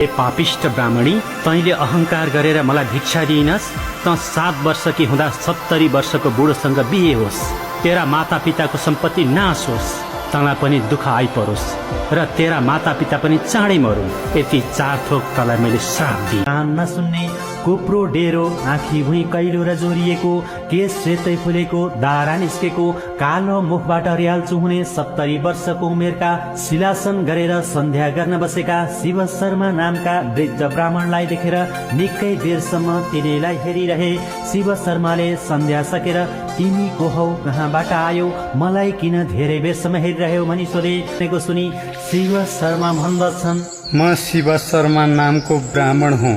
ए पापिष्ट ब्राह्मणी, तैँले अहंकार गरेर मलाई भिक्षा दिइनस् त 7 वर्षकी हुँदा 70 वर्षको बुढोसँग बिहे होस्, तेरा माता पिताको सम्पत्ति नाश होस्, तँलाई पनि दुःख आइपरोस् र तेरा माता पिता पनि चाँडै मरुन्। यति 4 थोक तँलाई मैले श्राप दिएँ। कान नसुन्ने, कोप्रो डेरो, आँखी भुइँ कैलो र जोरिएको, केस सेतै फुलेको, दारा निस्केको, कालो मुखबाट रियाल चुहुने 70 वर्षको उमेरका शिलासन गरेर सन्ध्या गर्न बसेका शिव शर्मा नामका वृद्ध ब्राह्मणलाई देखेर निकै बेरसम्म तिनीलाई हेरिरहे। शिव शर्माले सन्ध्या सकेर तिमी को हौ, कहाँबाट आयो, मलाई किन धेरै बेरसम्म हेरिरह्यौ भनी सोधेको सुनि शिव शर्मा भन्दछन्, म शिव शर्मा नामको ब्राह्मण हुँ।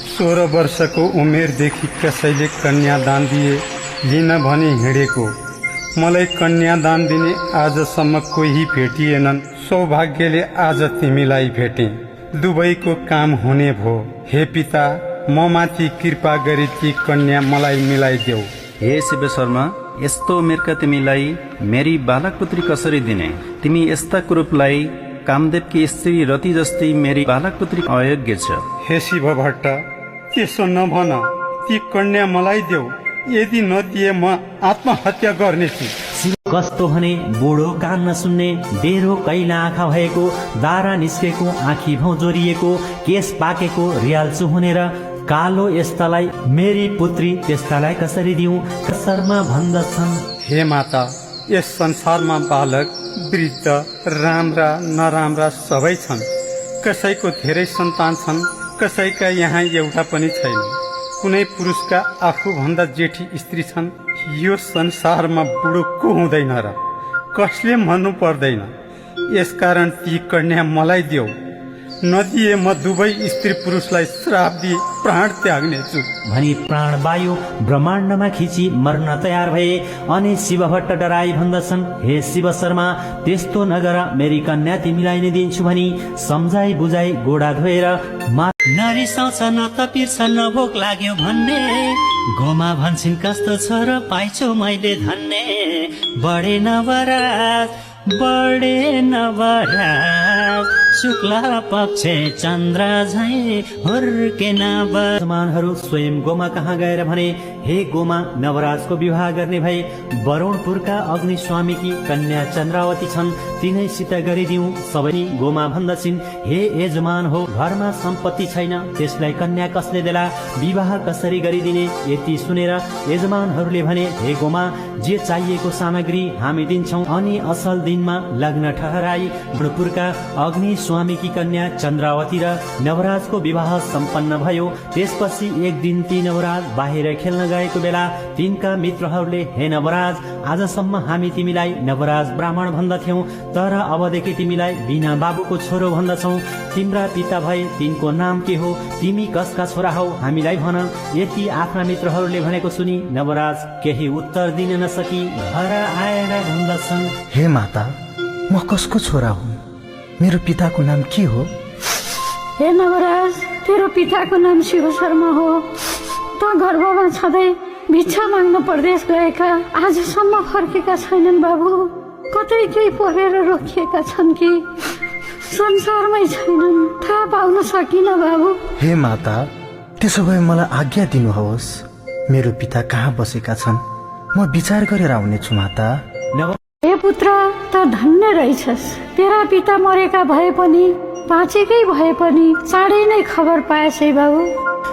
16 वर्षको उमेरदेखि कसैले कन्यादान दिए लिन भनी हिँडेको। मलाई कन्यादान दिने आजसम्म कोही भेटिएनन्। सौभाग्यले आज तिमीलाई भेटे, दुवैको काम हुने भो। हे पिता, म माथि कृपा गरी ती कन्या मलाई मिलाइदेऊ। हे शिव शर्मा, यस्तो उमेरका तिमीलाई मेरी बालक पुत्री कसरी दिने? तिमी यस्ता कुरूपलाई कामदेवकी स्त्री रति जस्तै मेरी बालक पुत्री अयोग्य छ। हे शिव भट्ट, त्यसो नभन, ती कन्या मलाई देऊ, यदि नदिए म आत्महत्या गर्नेछु। कस्तो भने बुढो कान नसुन्ने, डेरो कैला आँखा भएको, दारा निस्केको, आँखी भाउ जोरिएको, केस पाकेको, रियाल चुहुने र कालो यस्तालाई मेरी पुत्री त्यस्तालाई कसरी दिउँ? शर्मा भन्दछन्, हे माता, यस संसारमा बालक वृद्ध राम्रा नराम्रा सबै छन्। कसैको धेरै सन्तान छन्, कसैका यहाँ एउटा पनि छैन। कुनै पुरुषका आफूभन्दा जेठी स्त्री छन्। यो संसारमा बुढो को हुँदैन र कसले भन्नु पर्दैन। यसकारण ती कन्या मलाई देऊ, नदिए म दुवै स्त्री पुरुषलाई श्राप दिई प्राण त्याग्नेछु भनी प्राणवायु ब्रह्माण्डमा खिची मर्न तयार भए। अनि शिव भट्ट डराई भन्दछन्, हे शिव शर्मा, त्यस्तो नगर, मेरी कन्या तिमीलाई नै दिन्छु भनी सम्झाई बुझाई गोडा धोएर नरिसाउँछ न त पिर्छ न भोक लाग्यो भन्ने, गोमा भन्छन् कस्तो छ र पाइछु मैले धन्ने। बढे नवराज बढे नवराज, शुक्ला पक्ष चन्द्र झै हुर्के नवमानहरू स्वयं गोमा कहाँ गएर भने, हे गोमा, नवराजको विवाह गर्ने भए वरुणपुरका अग्निस्वामीकी कन्या चन्द्रावती छन्, तिनैसित गरिदिउँ। सबै गोमा भन्दछिन्, हे यजमान हो, घरमा सम्पत्ति छैन, त्यसलाई कन्या कसले देला, विवाह कसरी गरिदिने? यति सुनेर यजमानहरूले भने, हे गोमा, जे चाहिएको सामग्री हामी दिन्छौँ। अनि असल दिनमा लग्न ठहराई वरुणपुरका अग्नि स्वामीकी कन्या चन्द्रावती र नवराजको विवाह सम्पन्न भयो। त्यसपछि एक दिन ती नवराज बाहिर खेल्न गएको बेला तिनका मित्रहरूले, हे नवराज, आजसम्म हामी तिमीलाई नवराज ब्राह्मण भन्दथ्यौं, तर अबदेखि तिमीलाई बिना बाबुको छोरो भन्दछौ। तिम्रा पिता भए तिनको नाम के हो, तिमी कसका छोरा हौ, हामीलाई भन। यति आफ्ना मित्रहरूले भनेको सुनि नवराज केही उत्तर दिन नसकी घर आएर भन्दछन्, हे माता, म कसको छोरा हुँ? मेरो पिताको नाम के हो? हे नवराज, तेरो पिताको नाम शिव शर्मा हो। त गर्भमा छँदै भिक्षा माग्न परदेश गएका आजसम्म फर्केका छैनन् बाबु। कतै केही परेर रोकिएका छन् कि संसारमै छैनन्, थाहा पाउन सकिन बाबु। हे माता, त्यसो भए मलाई आज्ञा दिनुहोस्, मेरो पिता कहाँ बसेका छन्, म विचार गरेर आउनेछु माता। हे पुत्र, त धन्य रहेछस्। तेरा पिता मरेका भए पनि, बाँचेकै भए पनि चाँडै नै खबर पाएछ है बाबु।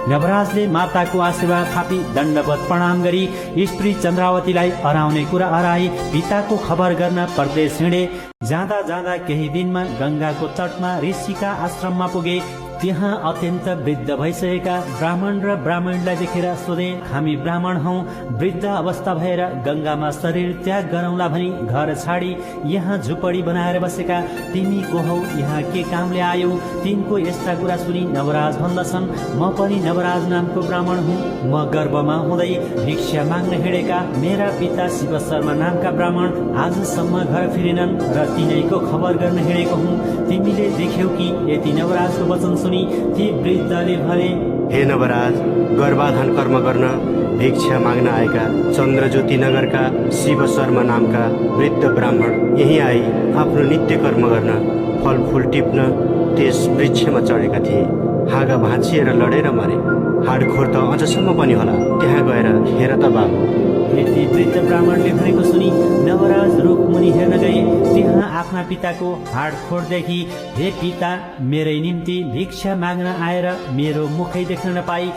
नवराजले माताको आशीर्वाद थापी दण्डवत प्रणाम गरी स्त्री चन्द्रावतीलाई हराउने कुरा हराई पिताको खबर गर्न परदेश हिँडे। जाँदा जाँदा केही दिनमा गंगाको तटमा ऋषिका आश्रममा पुगे। त्यहाँ अत्यन्त वृद्ध भइसकेका ब्राह्मण र ब्राह्मणलाई देखेर सोधे, हामी ब्राह्मण हौ, वृद्ध अवस्था भएर गंगामा शरीर त्याग गरौँला भनी घर छाडी यहाँ झुपडी बनाएर बसेका तिमी को हौ, यहाँ के कामले आयौ? तिनको यस्ता कुरा सुनि नवराज भन्दछन्, म पनि नवराज नामको ब्राह्मण हुँ। म गर्भमा हुँदै भिक्षा माग्न हिँडेका मेरा पिता शिव शर्मा नामका ब्राह्मण आजसम्म घर फिरेनन् र तिनैको खबर गर्न हिँडेको हुँ। तिमीले देख्यौ कि? यति नवराजको वचन सुनि ती वृद्धले भने, हे नवराज, गर्भाधान कर्म गर्न भिक्षा माग्न आएका चन्द्रज्योति नगरका शिव शर्मा नामका वृद्ध ब्राह्मण यही आई आफ्नो नित्य कर्म गर्न फलफुल टिप्न त्यस वृक्षमा चढेका थिए। हाँगा भाँचिएर लडेर मरे। हाडखोर त अझसम्म पनि होला, त्यहाँ गएर हेर त बाबु। यति वृद्ध ब्राह्मणले भनेको सुनि नवराज रुखमुनि हेर्न गए। त्यहाँ आफ्ना पिताको हाडखोरदेखि, हे पिता, मेरै निम्ति भिक्षा माग्न आएर मेरो मुखै देख्न नपाई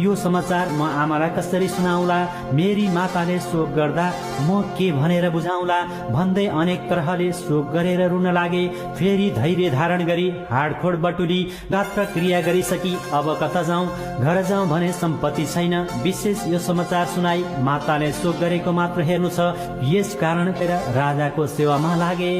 यो समाचार म आमालाई कसरी सुनाउला? मेरी माताले शोक गर्दा म के भनेर बुझाउला भन्दै अनेक तरहले शोक गरेर रुन लागे। फेरि धैर्य धारण गरी हाडखोर बटुली गात्र क्रिया गरिसकी अब कता जाउँ? घर जाउँ भने सम्पत्ति छैन। विशेष यो समाचार सुनाई माताले शोक गरेको मात्र हेर्नु छ। यस कारण राजाको सेवामा लागे।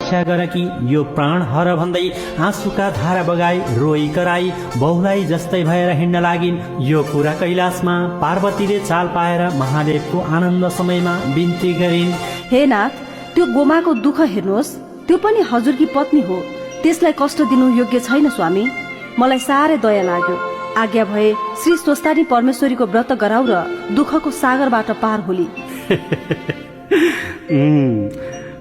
इच्छा गर कि यो प्राण हर भन्दै आँसुका धारा बगाई रोई कराई बहुलाई जस्तै भएर हिँड्न लागिन्। यो कुरा कैलाशमा पार्वतीले चाल पाएर महादेवको आनन्द समयमा बिन्ती गरिन्। हे नाथ, त्यो गोमाको दुःख हेर्नुहोस्, त्यो पनि हजुरकी पत्नी हो। त्यसलाई कष्ट दिनु योग्य छैन स्वामी। मलाई साह्रै दया लाग्यो। आज्ञा भए श्री स्वस्तानी परमेश्वरीको व्रत गराउ र दुःखको सागरबाट पार होली।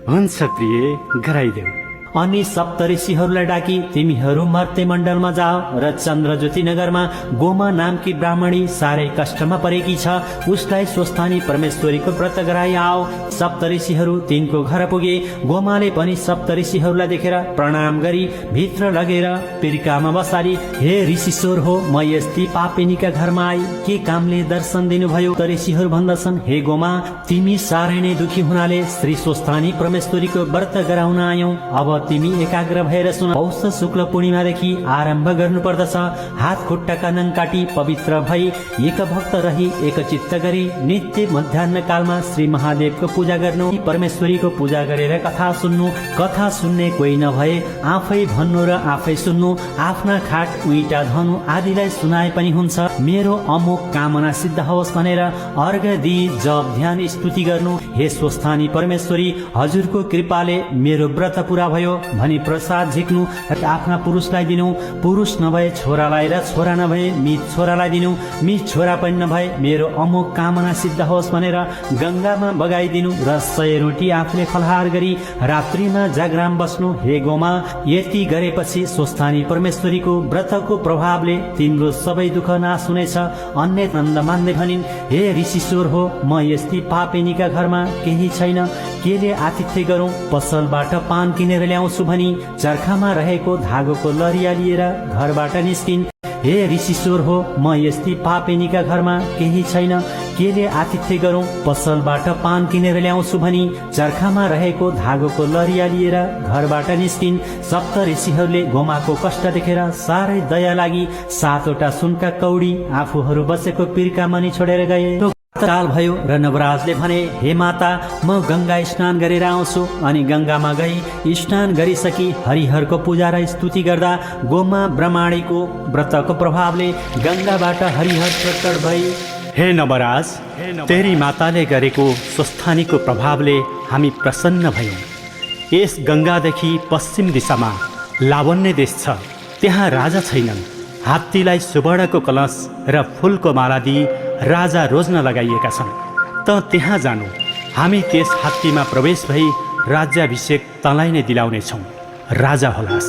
हुन्छ प्रिय, गराइदेऊ। अनि सप्तऋषिहरूलाई डाकी तिमीहरू मर्ते मण्डलमा जाओ र चन्द्रज्योति नगरमा गोमा नामकी ब्राह्मणी साह्रै कष्टमा परेकी छ, उसलाई स्वस्थानी परमेश्वरीको व्रत गराई आओ। सप्तऋषिहरू तिनको घर पुगे। गोमाले पनि सप्तऋषिहरूलाई देखेर प्रणाम गरी भित्र लगेर पिर्कामा बसाली। हे ऋषिश्वर हो, म यस्ती पापिनीका घरमा आई के कामले दर्शन दिनुभयो? ऋषिहरू भन्दछन्, हे गोमा, तिमी साह्रै नै दुखी हुनाले श्री स्वस्थानी परमेश्वरीको व्रत गराउन आयौ। अब तिमी एकाग्र भएर सुन। पौष शुक्ल पूर्णिमादेखि आरम्भ गर्नु पर्दछ। हात खुट्टाका नङ काटी पवित्र भई एक भक्त रही एक चित्त गरी नित्य मध्याह्न कालमा श्री महादेवको पूजा गर्नु। परमेश्वरीको पूजा गरेर कथा सुन्नु। कथा सुन्ने कोही नभए आफै भन्नु र आफै सुन्नु। आफ्ना खाट उइटा धनु आदिलाई सुनाए पनि हुन्छ। मेरो अमुक कामना सिद्ध होस् भनेर अर्घ दिई जप ध्यान स्तुति गर्नु। हे स्वस्थानी परमेश्वरी, हजुरको कृपाले मेरो व्रत पूरा भयो भनी प्रसाद झिक्नु र आफ्ना पुरुषलाई दिनु। पुरुष नभए छोरालाई र छोरा नभए मित छोरालाई दिनु। मित छोरा पनि नभए मेरो अमुक कामना सिद्ध होस् भनेर गंगामा बगाइदिनु र 100 रोटी आफूले फलहार गरी रात्रिमा जागराम बस्नु। हे गोमा, यति गरेपछि स्वस्थानी परमेश्वरीको व्रतको प्रभावले तिम्रो सबै दुःख नाश हुनेछ। अन्य नन्द मान्दै भनिन्, हे ऋषिश्वर हो, म यस्ती पापिनीका घरमा केही छैन, केले आतिथ्य गरौँ? पसलबाट पान किनेर ल्याउँछु भनी चर्खामा रहेको धागोको लरिया लिएर घरबाट निस्किन्। हे ऋषिश्वर हो, म यस्ती पापिनीका घरमा केही छैन, केले आतिथ्य गरौँ? पसलबाट पान किनेर ल्याउँछु भनी चर्खामा रहेको धागोको लरिया लिएर घरबाट निस्किन्। सप्त ऋषिहरूले गोमाको कष्ट देखेर साह्रै दया लागि 7वटा सुनका कौडी आफूहरू बसेको पिर्का मनी छोडेर गए। काल भयो र नवराजले भने, हे माता, म गंगा स्नान गरेर आउँछु। अनि गंगामा गई स्नान गरिसकी हरिहरको पूजा र स्तुति गर्दा गोमा ब्रह्माणीको व्रतको प्रभावले गंगाबाट हरिहर प्रकट भई। हे नवराज, तेरी माताले गरेको स्वस्थानीको प्रभावले हामी प्रसन्न भयौँ। यस गंगादेखि पश्चिम दिशामा लावण्य देश छ। त्यहाँ राजा छैनन्। हात्तीलाई सुवर्णको कलश र फूलको माला दिई राजा रोज्न लगाइएका छन्। त त्यहाँ जानु। हामी त्यस हात्तीमा प्रवेश भई राज्याभिषेक तँलाई नै दिलाउनेछौँ। राजा होलास।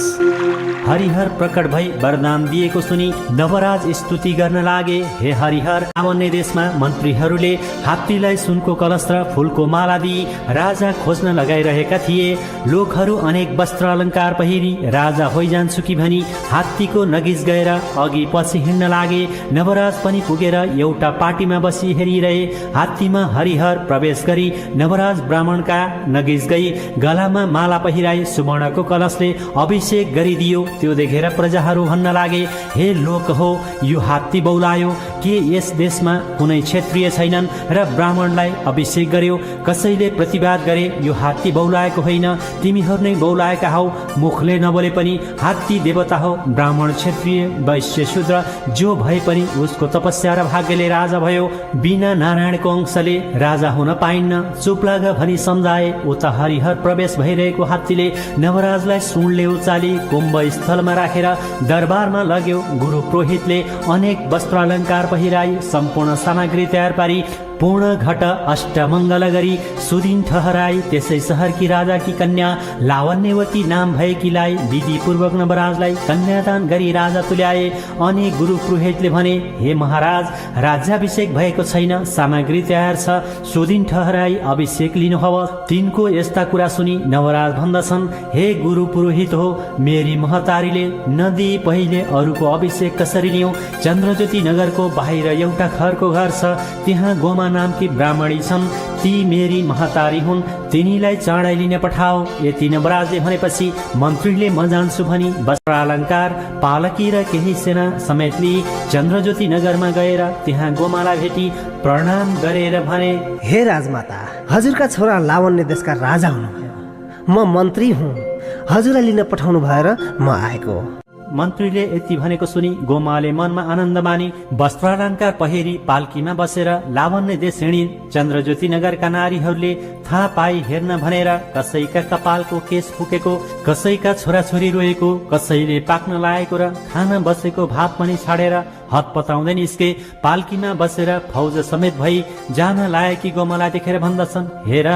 हरिहर प्रकट भई वरदान दिएको सुनि नवराज स्तुति गर्न लागे। हे हरिहर, लावण्य देशमा मन्त्रीहरूले हात्तीलाई सुनको कलश र फूलको माला दिई राजा खोज्न लगाइरहेका थिए। लोकहरू अनेक वस्त्र अलङ्कार पहिरी राजा होइजान्छु कि भनी हात्तीको नगिज गएर अघि पछि हिँड्न लागे। नवराज पनि पुगेर एउटा पाटीमा बसी हेरिरहे। हात्तीमा हरिहर प्रवेश गरी नवराज ब्राह्मणका नगिज गई गलामा माला पहिराई सुवर्णको कलशले अभिषेक गरिदियो। त्यो देखेर प्रजाहरू भन्न लागे, हे लोक हो, यो हात्ती बौलायो। के यस देशमा कुनै क्षत्रिय छैनन् र ब्राह्मणलाई अभिषेक गर्यो? कसैले प्रतिवाद गरे, यो हात्ती बौलाएको होइन, तिमीहरू नै बौलाएका हौ। मुखले नबोले पनि हात्ती देवता हो। ब्राह्मण, क्षत्रिय, वैश्य, शूद्र जो भए पनि उसको तपस्या र भाग्यले राजा भयो। बिना नारायणको अंशले राजा हुन पाइन्न। चुप लाग भनी सम्झाए। उता हरिहर प्रवेश भइरहेको हात्तीले नवराजलाई सुनले उचाली कुम्भ स्थलमा राखेर दरबारमा लग्यो। गुरु पुरोहितले अनेक वस्त्र अलङ्कार पहिराई सम्पूर्ण सामग्री तयार पारी पूर्ण घट अष्टमङ्गल गरी सुदिन ठहराई। त्यसै शहरकी राजाकी कन्या लावण्यवती नाम भएकीलाई विधिपूर्वक नवराजलाई कन्यादान गरी राजा तुल्याए। अनि गुरु पुरोहितले भने, हे महाराज, राज्याभिषेक भएको छैन, सामग्री तयार छ, सुदिन ठहराई अभिषेक लिनुहोस्। तिनको यस्ता कुरा सुनि नवराज भन्दछन्, हे गुरु पुरोहित हो, मेरी महतारीले नदी पहिले अरूको अभिषेक कसरी लिउँ? चन्द्रज्योति नगरको बाहिर एउटा खरको घर छ, त्यहाँ गोमा नामकी ब्राह्मणी छन्, ती मेरी महतारी हुन्, तिनीलाई चाँडै लिन पठाओ। यति नवराजले भनेपछि मन्त्रीले म जान्छु भनी वस्त्र अलङ्कार पालकी र केही सेना समेत लिई चन्द्रज्योति नगरमा गएर त्यहाँ गोमालाई भेटी प्रणाम गरेर भने, हे राजमाता, हजुरका छोरा लावण्य देशका राजा हुनुभयो, म मन्त्री हुँ, हजुरलाई लिन पठाउनु भएर म आएको। मन्त्रीले यति भनेको सुनि गोमाले मनमा आनन्द मानी वस्त्रालङ्कार पहिरी पाल्कीमा बसेर लावण्य देश हिँडिन्। चन्द्रज्योति नगरका नारीहरूले थाहा पाई हेर्न भनेर कसैका कपालको केश फुकेको, कसैका छोराछोरी रोएको, कसैले पाक्न लागेको र खान बसेको भात पनि छाडेर हतपताउँदै निस्के। पाल्कीमा बसेर फौज समेत भई जान लागेकी गोमालाई देखेर भन्दछन्, हेर,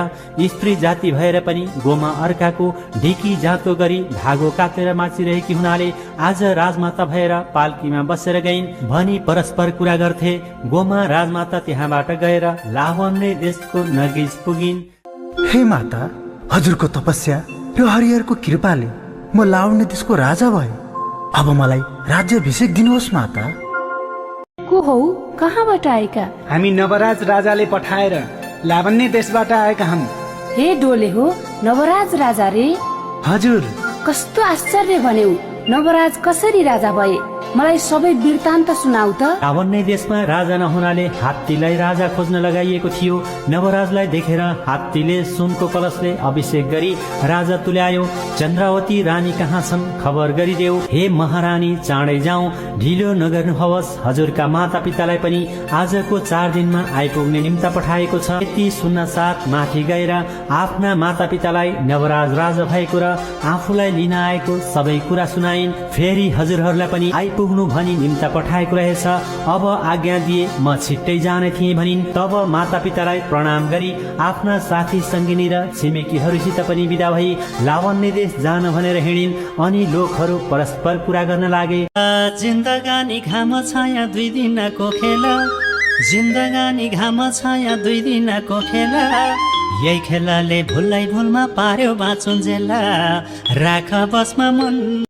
स्त्री जाति भएर पनि गोमा अर्काको ढिकी जातको गरी धागो काटेर माचिरहेकी हुनाले आज राजमाता भएर पाल्कीमा बसेर गइन् भनी परस्पर कुरा गर्थे। गोमा राजमाता त्यहाँबाट गएर लावण्य देशको नगिज पुगिन्। हे माता, हजुरको तपस्या र हरिहरको कृपाले म लावण्य देशको राजा भए। अब मलाई राज्याभिषेक दिनुहोस् माता। को हौ, कहाँबाट आएका? हामी नवराज राजाले पठाएर लावण्य देशबाट आएका हौं। हे डोले हो, नवराज राजा रे? हजुर। कस्तो आश्चर्य भन्यौ, नवराज कसरी राजा भए? मलाई सबै वृत्तान्त सुनाऊ त। लावण्य देशमा राजा नहुनाले हात्तीलाई राजा खोज्न लगाइएको थियो। नवराजलाई देखेर हात्तीले सुनको कलशले अभिषेक गरी राजा तुल्यायो। चन्द्रावती रानी कहाँ छन् खबर गरिदेऊ। हे महारानी, चाँडै जाउँ, ढिलो नगर्नुहोस्। हजुरका माता पितालाई पनि आजको 4 दिनमा आइपुग्ने निम्ता पठाएको छ। यति सुन्न साथ माथि गएर आफ्ना माता पितालाई नवराज राजा भएको र आफूलाई लिन आएको सबै कुरा सुनाइन्। फेरि हजुरहरूलाई पनि पुग्नु भनी निम्ता पठाएको रहेछ, अब आज्ञा दिए म छिट्टै जाने थिएँ भनिन्। तब माता पितालाई प्रणाम गरी आफ्ना साथी सङ्गिनी र छिमेकीहरूसित पनि विदा भई लावण्य देश जान भनेर हिँडिन्। अनि लोकहरू परस्पर कुरा गर्न लागे, जिन्दगानी घाम छाया 2 दिनको खेला, जिन्दगानी घाम छाया 2 दिनको खेला, यही खेलाले भुललाई भुलमा पार्यो बाँचुन्जेला, राख बसमा मन।